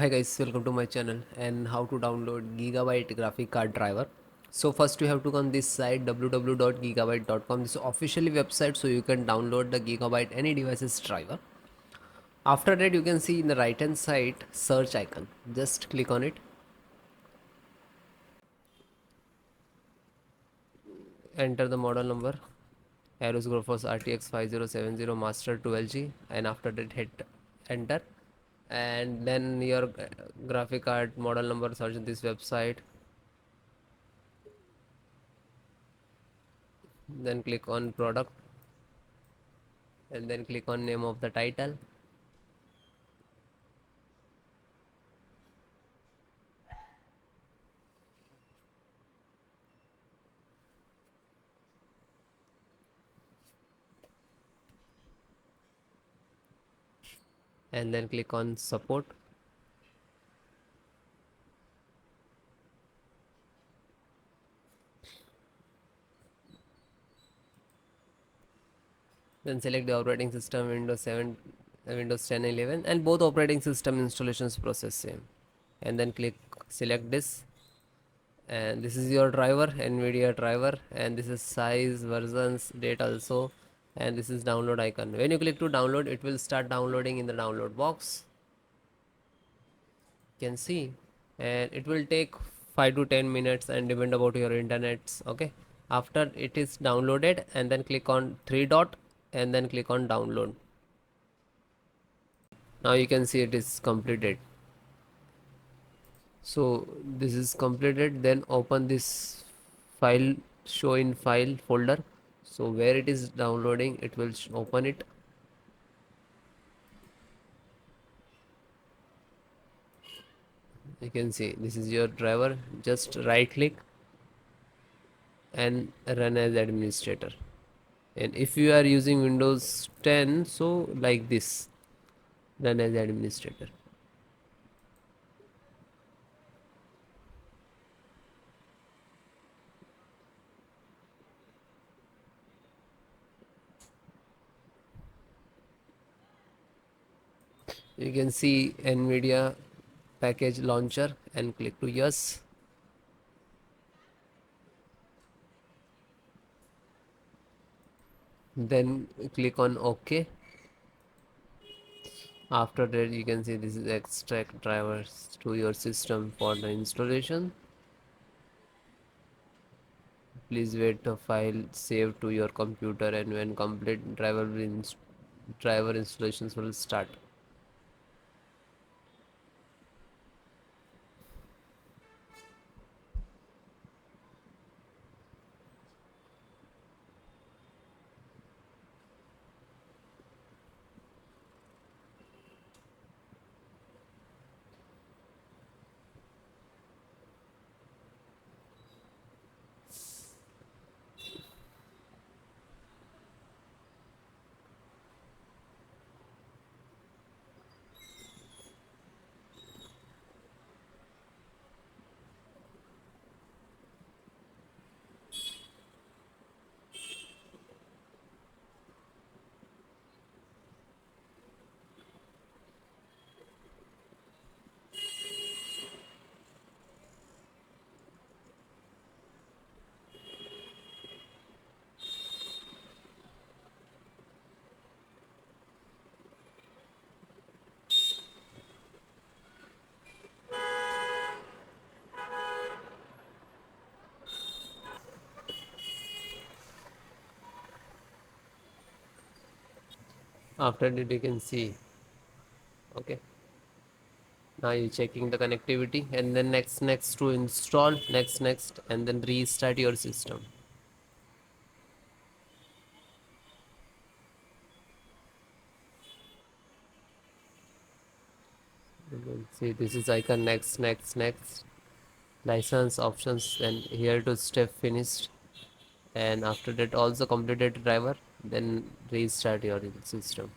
Hi guys, welcome to my channel and how to download Gigabyte graphic card driver. So first you have to go on this site www.gigabyte.com. This is officially website, so you can download the Gigabyte any devices driver. After that you can see in the right hand side search icon. Just click on it. Enter the model number. Aorus Graphics RTX 5070 Master 12G, and after that hit enter, and then your graphic card model number, search this website, then click on product, and then click on name of the title, and then click on support, then select the operating system Windows 7, Windows 10, 11, and both operating system installations process same, and then click select this, and this is your driver, NVIDIA driver, and this is size, versions, date also, and this is download icon. When you click to download, it will start downloading in the download box, you can see, and it will take 5 to 10 minutes and depend about your internets. Okay, after it is downloaded, and then click on three dot and then click on download. Now you can see it is completed. So this is completed, then open this file, show in file folder. So where it is downloading, it will open it. You can see this is your driver. Just right click and run as administrator. And if you are using Windows 10, so like this, run as administrator. You can see NVIDIA package launcher and click to yes. Then click on OK. After that you can see this is extract drivers to your system for the installation. Please wait the file save to your computer, and when complete driver installations will start. After that you can see, okay, now you're checking the connectivity, and then next to install, next, and then restart your system. You can see this is icon next, license options, and here to step finished, and after that also completed driver, then restart your system.